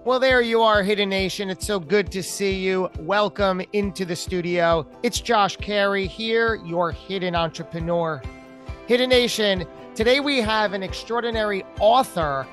Well, there you are, Hidden Nation. It's so good to see you. Welcome into the studio. It's Josh Cary here, your hidden entrepreneur. Hidden Nation, today we have an extraordinary author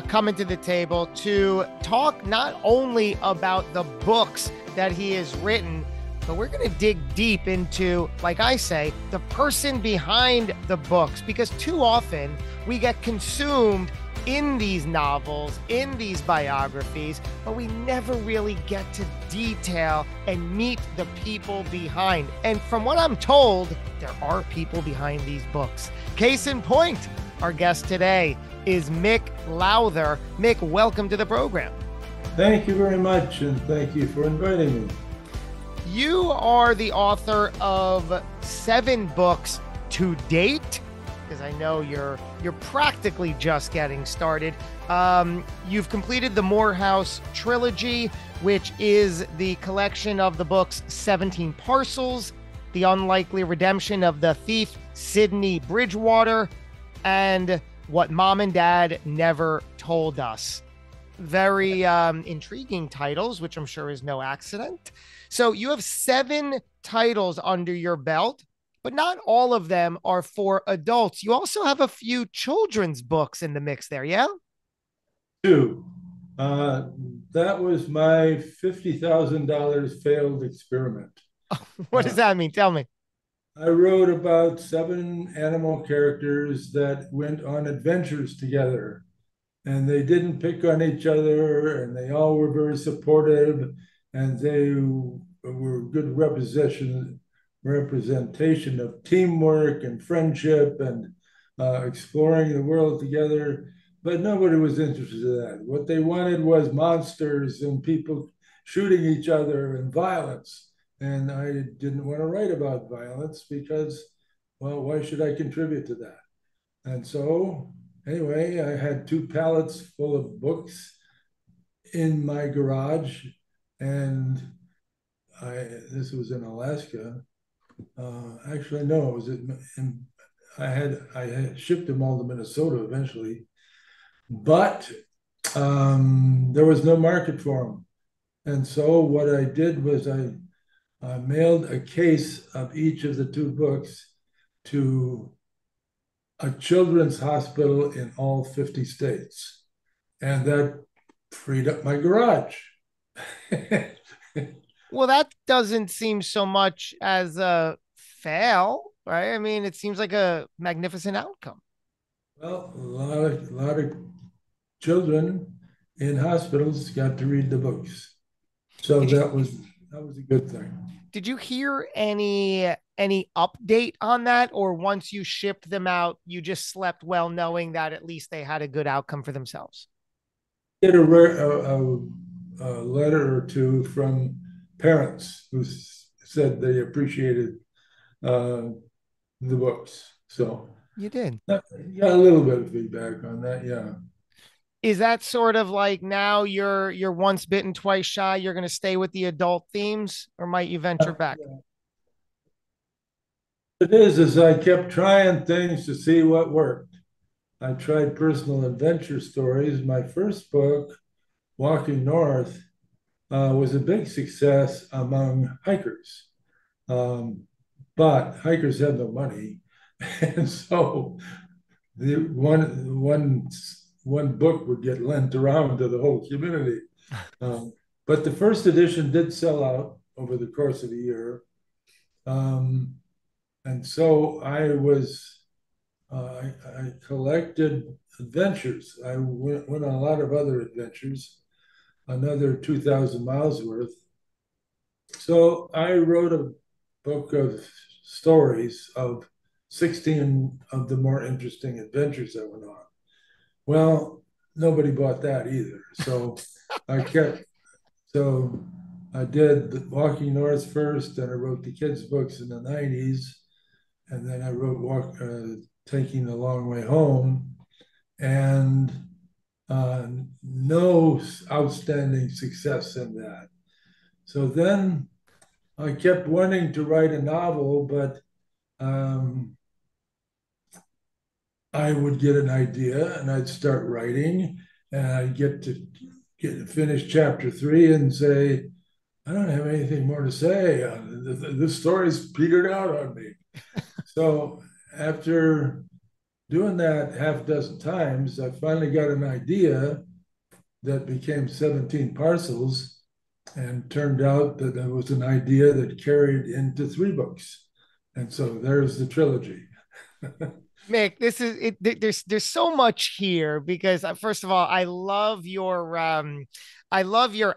coming to the table to talk not only about the books that he has written, but we're going to dig deep into, like I say, the person behind the books, because too often we get consumed in these novels, in these biographies, but we never really get to detail and meet the people behind. And from what I'm told, there are people behind these books. Case in point, our guest today is Mick Lowther. Mick, welcome to the program. Thank you very much, and thank you for inviting me. You are the author of 7 books to date, because I know you're practically just getting started. You've completed the Moorhouse Trilogy, which is the collection of the books 17 Parcels, The Unlikely Redemption of the Thief Sidney Bridgewater, and What Mom and Dad Never Told Us. Very intriguing titles, which I'm sure is no accident. So you have 7 titles under your belt, but not all of them are for adults. You also have a few children's books in the mix there, yeah? Two, uh, that was my $50,000 failed experiment. What does Uh, that mean? Tell me. I wrote about 7 animal characters that went on adventures together, and they didn't pick on each other, and they all were very supportive, and they were good representation of teamwork and friendship and exploring the world together. But nobody was interested in that. What they wanted was monsters and people shooting each other and violence. And I didn't want to write about violence because, well, why should I contribute to that? And so, anyway, I had 2 pallets full of books in my garage, and this was in Alaska. Actually, no, it was I had shipped them all to Minnesota eventually, but there was no market for them. And so what I did was I mailed a case of each of the 2 books to a children's hospital in all 50 states. And that freed up my garage. Well, that doesn't seem so much as a fail, right? I mean, it seems like a magnificent outcome. Well, a lot of children in hospitals got to read the books. So Did you that was a good thing. did you hear any update on that, or once you shipped them out, you just slept well knowing that at least they had a good outcome for themselves? Get a letter or 2 from parents who said they appreciated uh, the books. So You did. got a little bit of feedback on that. Yeah. Is that sort of like now you're once bitten, twice shy, you're going to stay with the adult themes, or might you venture back? It is I kept trying things to see what worked. I tried personal adventure stories. My first book, Walking North, was a big success among hikers. Um, but hikers have no money. And so the one book would get lent around to the whole community. Um, but the first edition did sell out over the course of a year. Um, and so I collected adventures. I went on a lot of other adventures, another 2,000 miles worth. So I wrote a book of stories of 16 of the more interesting adventures I went on. Well, nobody bought that either. I kept, so I did Walking North first, and I wrote the kids' books in the 90s. And then I wrote Taking the Long Way Home, and no outstanding success in that. So then I kept wanting to write a novel, but um, I would get an idea and I'd start writing, and I'd finish chapter 3 and say, I don't have anything more to say. This story's petered out on me. So after doing that half a dozen times, I finally got an idea that became 17 parcels, and turned out that it was an idea that carried into 3 books. And so there's the trilogy. Mick, this is it. There's so much here because first of all, I love your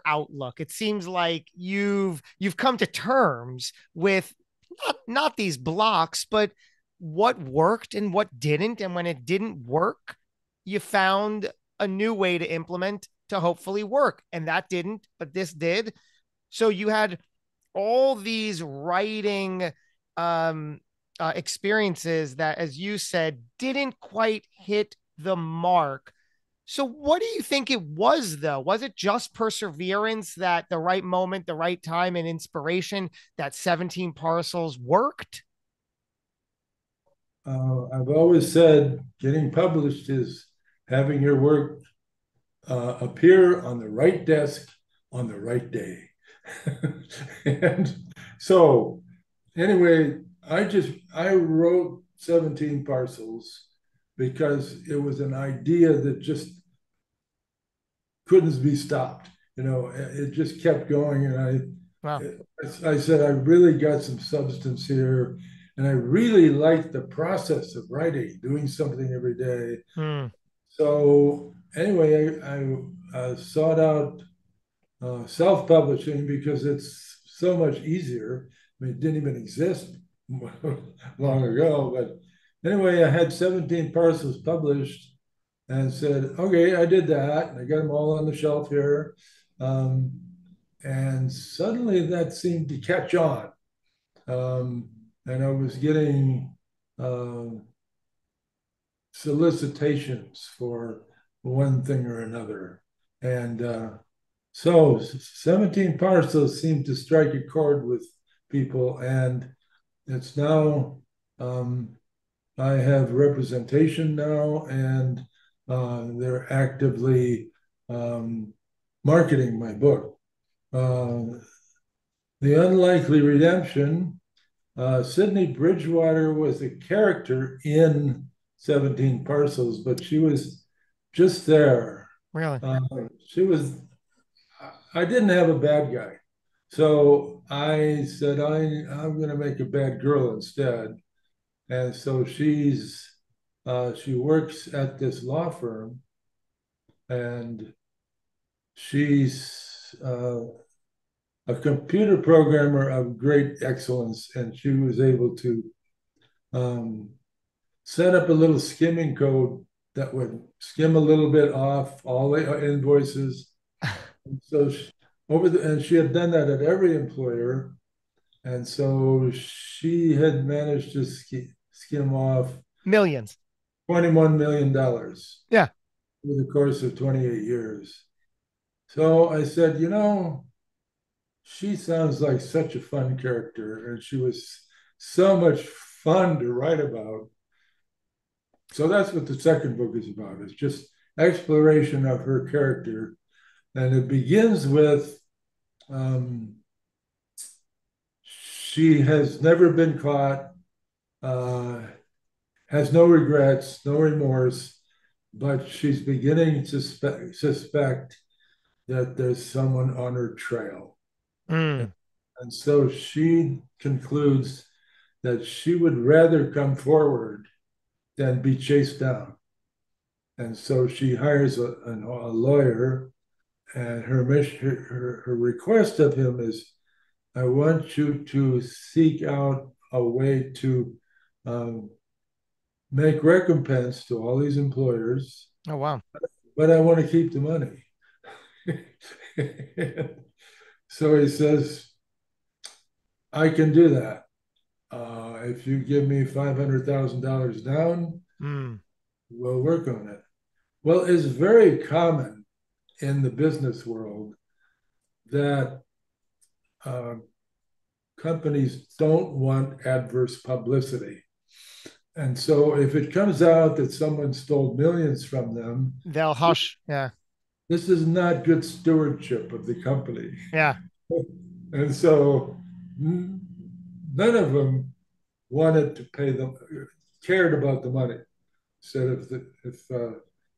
outlook. It seems like you've come to terms with not these blocks, but what worked and what didn't, and when it didn't work, you found a new way to implement to hopefully work, and that didn't, but this did. So you had all these writing um, experiences that, as you said, didn't quite hit the mark. So, what do you think it was, though? Was it just perseverance that the right moment, the right time, and inspiration that 17 parcels worked? I've always said getting published is having your work appear on the right desk on the right day. And so, anyway, I wrote 17 parcels because it was an idea that just couldn't be stopped. It just kept going, and Well, I said I really got some substance here, and I really liked the process of writing, doing something every day. hmm, So anyway, I sought out self-publishing because it's so much easier. I mean, it didn't even exist long ago, but anyway, I had 17 parcels published and said, okay, I did that. I got them all on the shelf here. Um, and suddenly that seemed to catch on. Um, and I was getting uh, solicitations for one thing or another. And so 17 parcels seemed to strike a chord with people. And it's now, I have representation now, and they're actively marketing my book. Uh, the Unlikely Redemption, Sydney Bridgewater was a character in 17 Parcels, but she was just there. really? Uh, she was, I didn't have a bad guy. So I said, I'm going to make a bad girl instead. And so she works at this law firm, and she's a computer programmer of great excellence, and she was able to um, set up a little skimming code that would skim a little bit off all the invoices. And so and she had done that at every employer, and so she had managed to skim off Millions. $21 million Yeah. over the course of 28 years. So I said, she sounds like such a fun character, and she was so much fun to write about. So that's what the second book is about. It's just exploration of her character. And it begins with she has never been caught, uh, has no regrets, no remorse, but she's beginning to suspect that there's someone on her trail. Mm. And so she concludes that she would rather come forward than be chased down. And so she hires a lawyer, and her request of him is, I want you to seek out a way to um, make recompense to all these employers, Oh, wow. but I want to keep the money. So he says, I can do that. If you give me $500,000 down, Mm. we'll work on it. Well, it's very common in the business world that uh, companies don't want adverse publicity. And so if it comes out that someone stole millions from them, They'll hush. Yeah. this is not good stewardship of the company. Yeah. And so none of them wanted to pay them, cared about the money. Said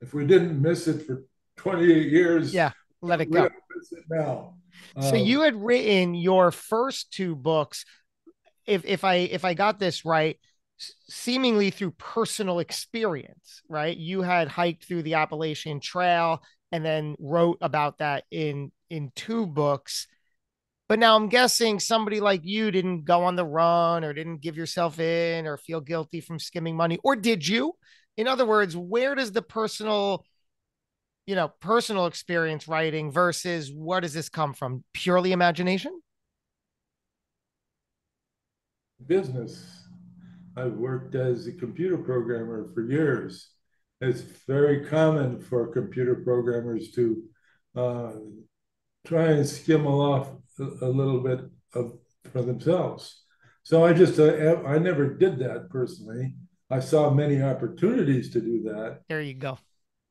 if we didn't miss it for 28 years, Yeah. Let it we go. don't miss it now. So Um, you had written your first two books, if I got this right, seemingly through personal experience, right? You had hiked through the Appalachian Trail and then wrote about that in two books. But now I'm guessing somebody like you didn't go on the run or didn't give yourself in or feel guilty from skimming money, or did you? In other words, where does the personal experience writing versus where does this come from? Purely imagination? business. I've worked as a computer programmer for years. It's very common for computer programmers to uh, try and skim off a little bit of for themselves. So I never did that personally. I saw many opportunities to do that. There you go.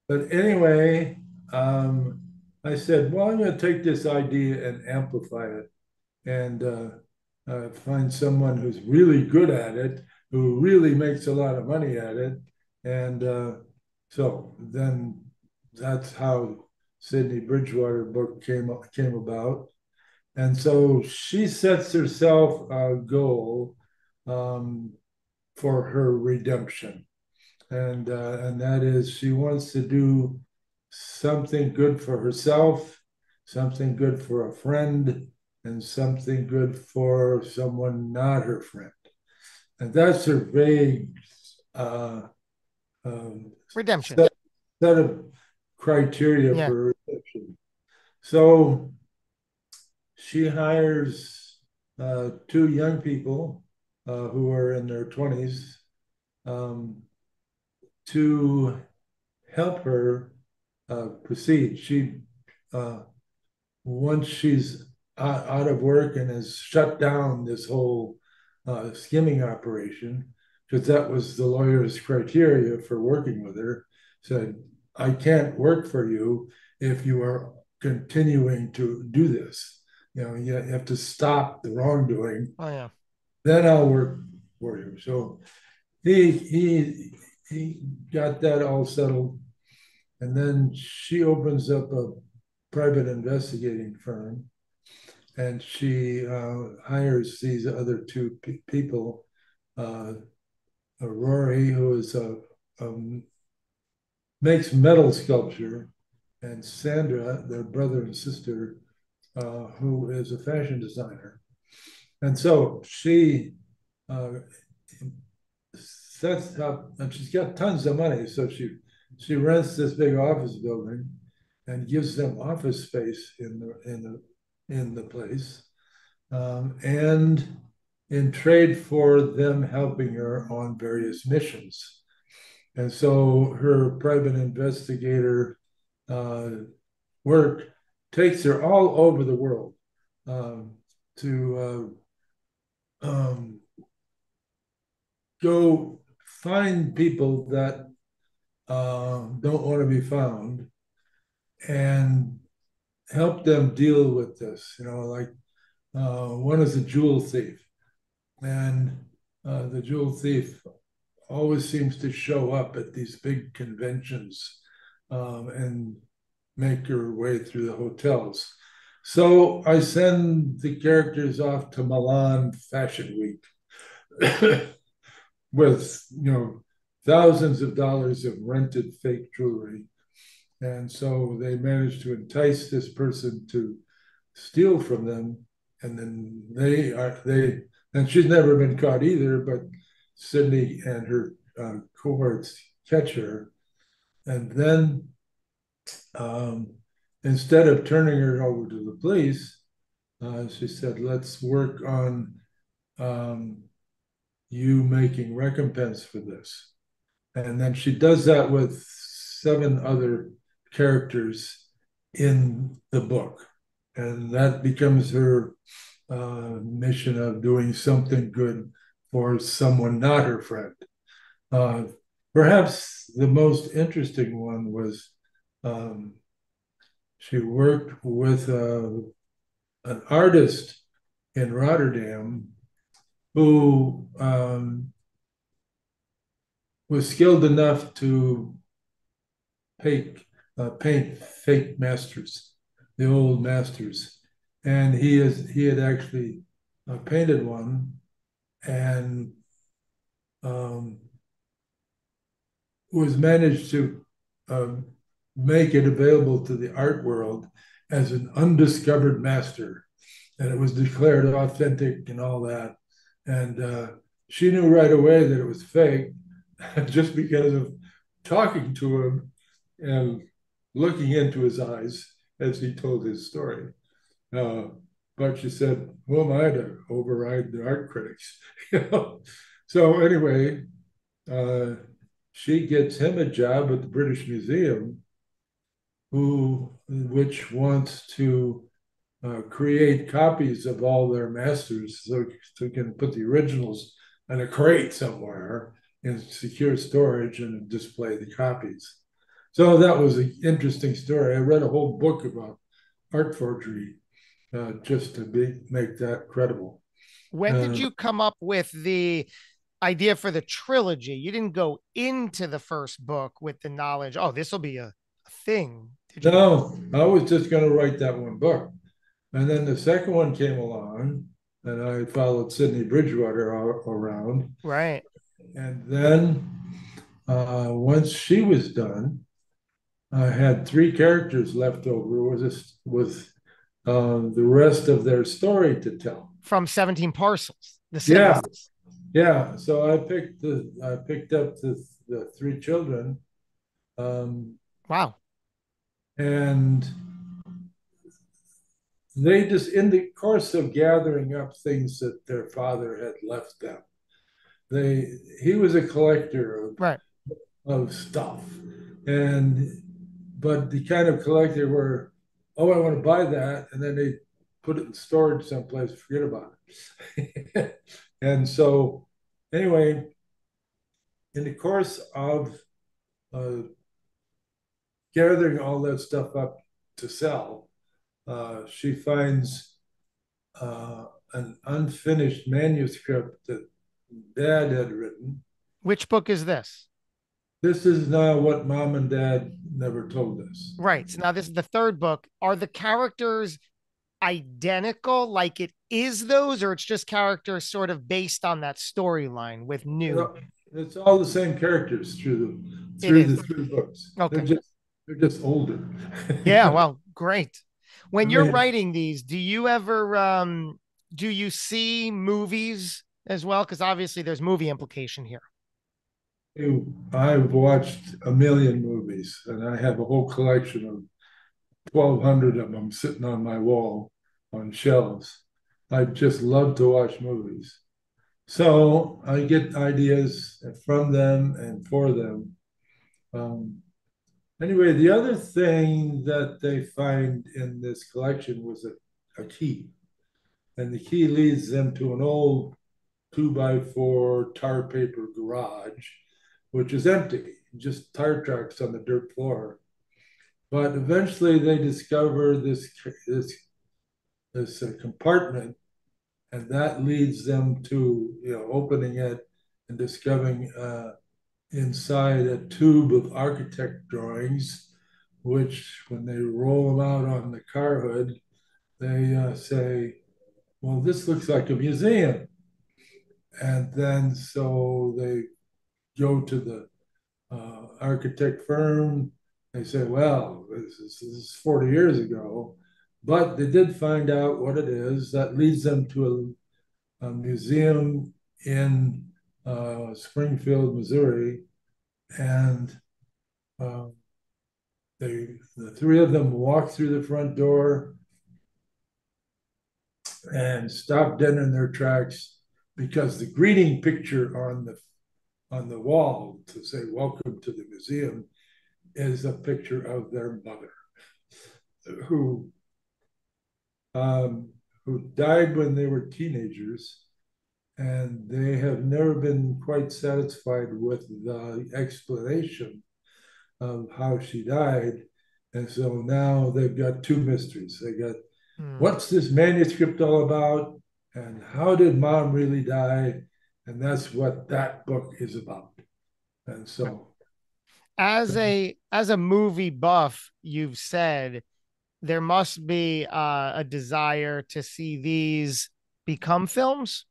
But anyway, I said, well, I'm going to take this idea and amplify it and find someone who's really good at it, who really makes a lot of money at it. And so then that's how Sydney Bridgewater book came about. And so she sets herself a goal um, for her redemption, and that is she wants to do something good for herself, something good for a friend, and something good for someone not her friend. And that's her vague uh, um, Redemption. set of criteria Yeah. for redemption. So she hires two young people who are in their 20s um, to help her proceed. Uh, Once she's out of work and has shut down this whole skimming operation, because that was the lawyer's criteria for working with her, said, I can't work for you if you are continuing to do this. You have to stop the wrongdoing. Oh yeah. Then I'll work for you. So he got that all settled, and then she opens up a private investigating firm, and she hires these other two people, uh, Rory, who is makes metal sculpture, and Sandra, their brother and sister, who is a fashion designer. And so she uh, sets up, and she's got tons of money. So she rents this big office building and gives them office space in the place, and in trade for them helping her on various missions. And so her private investigator uh, work takes her all over the world um, to go find people that don't want to be found and help them deal with this. Like one is a jewel thief, and the jewel thief always seems to show up at these big conventions and make her way through the hotels. So I send the characters off to Milan Fashion Week with thousands of dollars of rented fake jewelry. And so they managed to entice this person to steal from them. And then and she's never been caught either, but Sydney and her cohorts catch her. And then um, instead of turning her over to the police, she said, let's work on um, you making recompense for this. And then she does that with seven other characters in the book. And that becomes her mission of doing something good for someone not her friend. Uh, Perhaps the most interesting one was um, She worked with an artist in Rotterdam who was skilled enough to paint, paint fake masters, the old masters, and he had actually painted one and um, was managed to um, make it available to the art world as an undiscovered master, and it was declared authentic and all that. And she knew right away that it was fake, just because of talking to him and looking into his eyes as he told his story. Uh, but she said, "Who am I to override the art critics?" you know? So anyway, uh, she gets him a job at the British Museum, which wants to create copies of all their masters so they can put the originals in a crate somewhere in secure storage and display the copies. So that was an interesting story. I read a whole book about art forgery just to make that credible. When did Uh, you come up with the idea for the trilogy? You didn't go into the first book with the knowledge, oh, this will be a thing, did you? no, I was just going to write that one book. And then the second one came along, and I followed Sydney Bridgewater around. Right. And then once she was done, I had three characters left over with the rest of their story to tell. From 17 Parcels, the Yeah, siblings. yeah. So I picked up the three children, um, Wow. and they just in the course of gathering up things that their father had left them. He was a collector Right. of stuff, and but the kind of collector where, oh, I want to buy that, and then they put it in storage someplace, forget about it. And so, anyway, in the course of uh, gathering all that stuff up to sell, she finds an unfinished manuscript that Dad had written. Which book is this? This is now what Mom and Dad never told us. Right. So now this is the third book. Are the characters identical like it is those, or it's just characters sort of based on that storyline with new? It's all the same characters It through is. the three books. Okay. They're just older. Yeah, well, great. I When you're mean, writing these, do you ever do you see movies as well? Because obviously there's movie implication here. I've watched a million movies, and I have a whole collection of 1,200 of them sitting on my wall on shelves. I just love to watch movies. So I get ideas from them and for them. Um, anyway, the other thing that they find in this collection was a key, and the key leads them to an old 2x4 tar paper garage, which is empty, just tire tracks on the dirt floor. But eventually, they discover this compartment, and that leads them to opening it and discovering inside a tube of architect drawings, which when they roll them out on the car hood, they say, "Well, this looks like a museum." And then so they go to the architect firm. They say, "Well, this is 40 years ago," but they did find out what it is. That leads them to a museum in Springfield, Missouri, and uh, the three of them walk through the front door and stop dead in their tracks because the greeting picture on the wall to say "Welcome to the museum" is a picture of their mother, who um, who died when they were teenagers, and they have never been quite satisfied with the explanation of how she died. And so now they've got two mysteries. They got Hmm. what's this manuscript all about? And how did mom really die? And that's what that book is about. And so, As a movie buff, you've said there must be a desire to see these become films.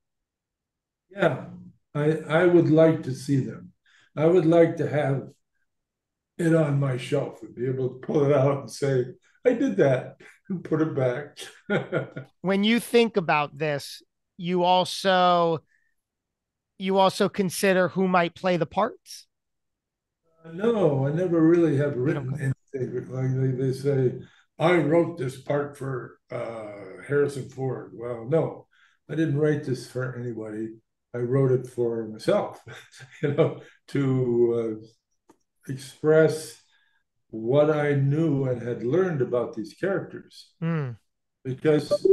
yeah, I would like to see them. I would like to have it on my shelf and be able to pull it out and say, I did that and put it back. When you think about this, you also you also consider who might play the parts. No, I never really have You don't. written anything. Like they say, I wrote this part for Harrison Ford. Well, no, I didn't write this for anybody. I wrote it for myself, to express what I knew and had learned about these characters. Hmm. Because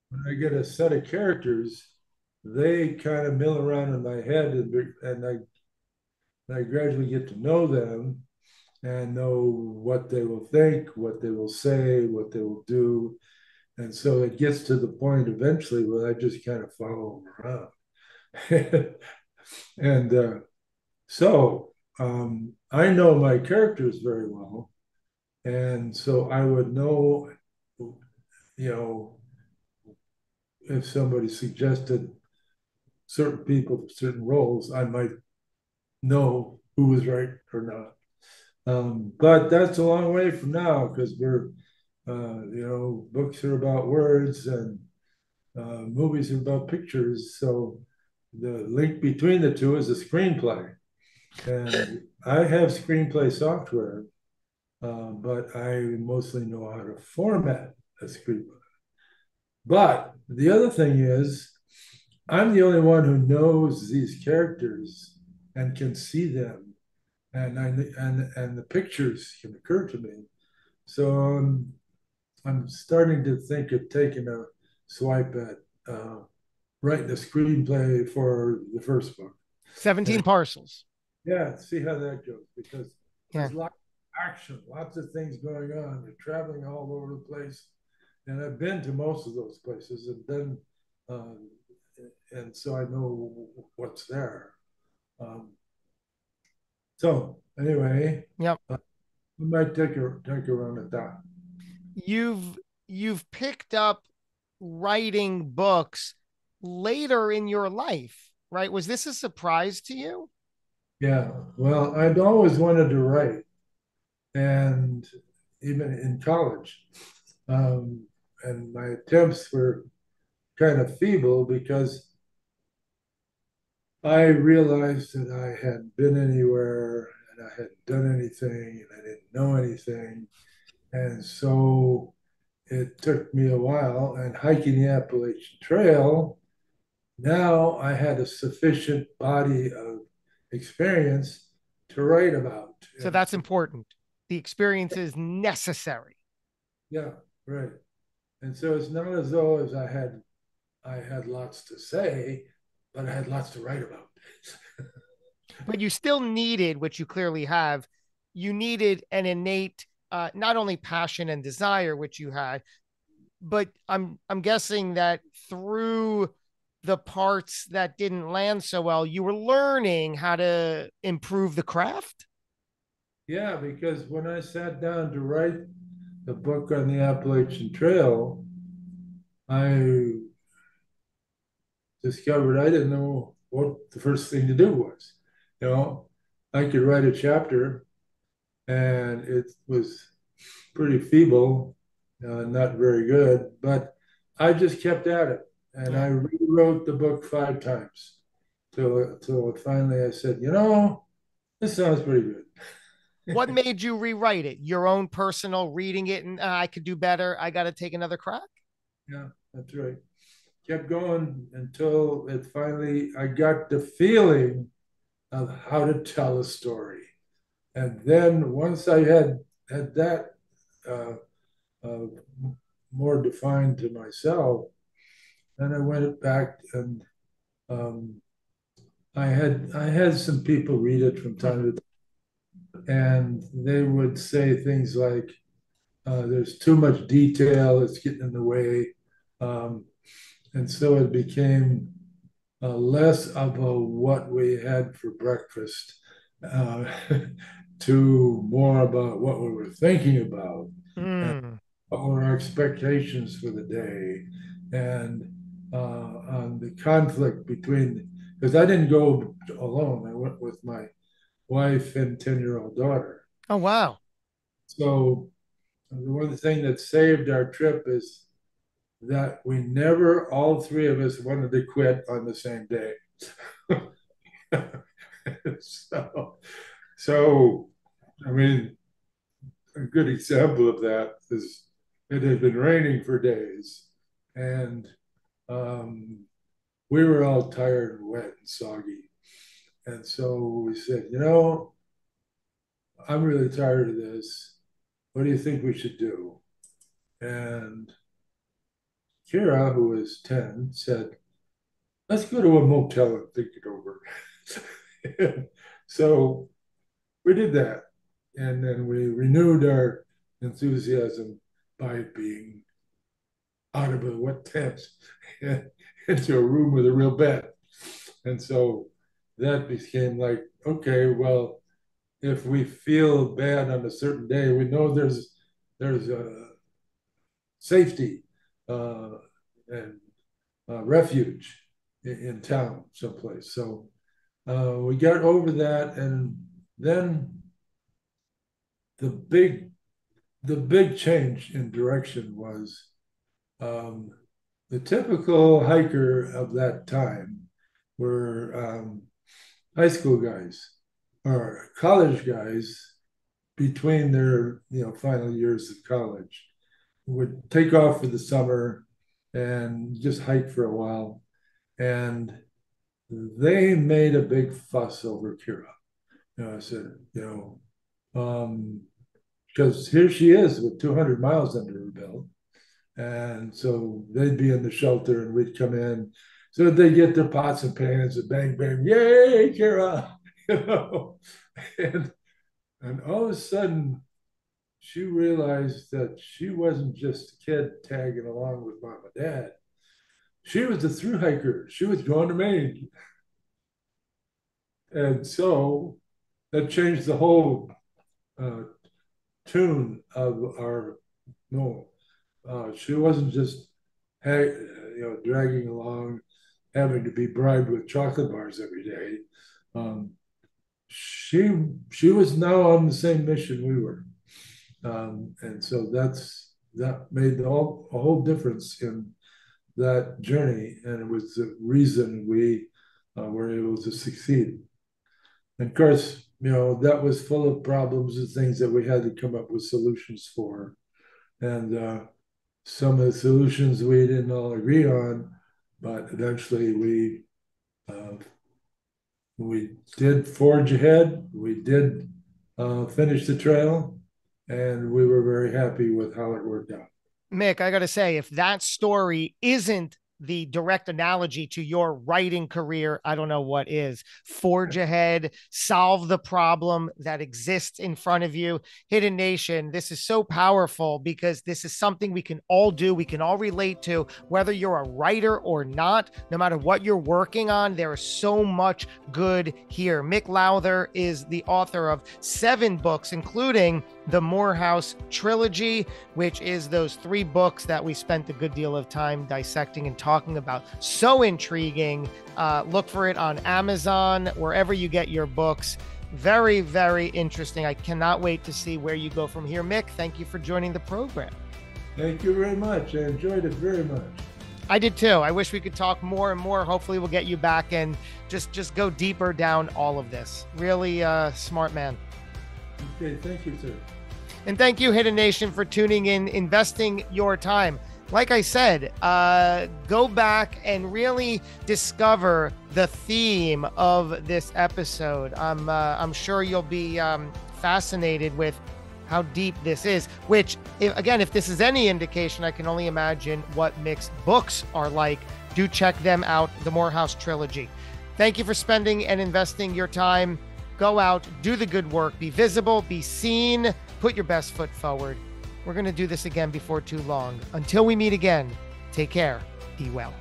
when I get a set of characters, they kind of mill around in my head, and I gradually get to know them and know what they will think, what they will say, what they will do. And so it gets to the point eventually where I just kind of follow them around. and so I know my characters very well. And so I would know, you know, if somebody suggested certain people for certain roles, I might know who was right or not. But that's a long way from now because books are about words and movies are about pictures. So the link between the two is a screenplay. And I have screenplay software, but I mostly know how to format a screenplay. But the other thing is, I'm the only one who knows these characters and can see them, and the pictures can occur to me. So I'm starting to think of taking a swipe at writing a screenplay for the first book. 17 And parcels. yeah, see how that goes because Yeah. there's lots of action, lots of things going on. They're traveling all over the place, and I've been to most of those places and then, uh, and so I know what's there. Um, so anyway, Yep. we might take a run at that. You've you've picked up writing books later in your life, right? Was this a surprise to you? Yeah, well, I'd always wanted to write, and even in college, um, and my attempts were kind of feeble because I realized that I hadn't been anywhere and I hadn't done anything and I didn't know anything. And so it took me a while. And hiking the Appalachian Trail, now I had a sufficient body of experience to write about. So And that's so, important. The experience is necessary. yeah, right. And so it's not as though as I had lots to say, but I had lots to write about. But you still needed, which you clearly have, you needed an innate not only passion and desire, which you had, but I'm guessing that through the parts that didn't land so well, you were learning how to improve the craft. Yeah, because when I sat down to write the book on the Appalachian Trail, I discovered I didn't know what the first thing to do was. You know, I could write a chapter and it was pretty feeble, not very good, but I just kept at it. And Yeah. I rewrote the book 5 times till finally I said, this sounds pretty What good. made you rewrite it? Your own personal reading it and I could do better. I got to take another crack. Yeah, that's right. Kept going until it finally, I got the feeling of how to tell a story. And then once I had that uh, uh, more defined to myself, then I went back and um, I had some people read it from time Mhm. to time, and they would say things like, there's too much detail, it's getting in the way. Um, and so it became less of a what we had for breakfast uh, to more about what we were thinking about and Mm. what were our expectations for the day and on the conflict between, because I didn't go alone, I went with my wife and 10-year-old daughter. Oh, wow. So the one thing that saved our trip is that we never, all three of us, wanted to quit on the same day. so, so, I mean, a good example of that is it had been raining for days, and um, we were all tired and wet and soggy. And so we said, I'm really tired of this. What do you think we should do? And Kira, who was 10, said, let's go to a motel and think it over. So we did that. And then we renewed our enthusiasm by being out of a wet tent into a room with a real bed. And so that became like, okay, well, if we feel bad on a certain day, we know there's a safety and refuge in town someplace. So we got over that, and then the big the big change in direction was um, the typical hiker of that time were high school guys or college guys between their final years of college would take off for the summer and just hike for a while, and they made a big fuss over Kira. I said, um, because here she is with 200 miles under her belt. And so they'd be in the shelter and we'd come in. So they get their pots and pans and bang, bang, yay, Kira. And, and all of a sudden, she realized that she wasn't just a kid tagging along with mom and dad. She was a through hiker. She was going to Maine. And so that changed the whole uh, tune of our no. She wasn't just dragging along, having to be bribed with chocolate bars every day. Um, she was now on the same mission we were, and so that made a whole difference in that journey, and it was the reason we were able to succeed. And of course, that was full of problems and things that we had to come up with solutions for. And some of the solutions we didn't all agree on, but eventually we did forge ahead. We did finish the trail, and we were very happy with how it worked out. Mick, I got to say, if that story isn't the direct analogy to your writing career, I don't know what is. Forge ahead, solve the problem that exists in front of you. Hidden Nation, this is so powerful because this is something we can all do. We can all relate to, whether you're a writer or not, no matter what you're working on. There is so much good here. Mick Lowther is the author of 7 books, including the Moorhouse Trilogy, which is those 3 books that we spent a good deal of time dissecting and talking about. So intriguing. Look for it on Amazon, wherever you get your books. Very, very interesting. I cannot wait to see where you go from here. Mick, thank you for joining the program. Thank you very much. I enjoyed it very much. I did too. I wish we could talk more and more. Hopefully we'll get you back and just go deeper down all of this. Really smart man. Okay, thank you, sir. And thank you, Hidden Nation, for tuning in, investing your time. Like I said, go back and really discover the theme of this episode. I'm sure you'll be fascinated with how deep this is, which, if this is any indication, I can only imagine what Mick's books are like. Do check them out, the Moorhouse Trilogy. Thank you for spending and investing your time. Go out, do the good work, be visible, be seen, put your best foot forward. We're going to do this again before too long. Until we meet again, take care. Be well.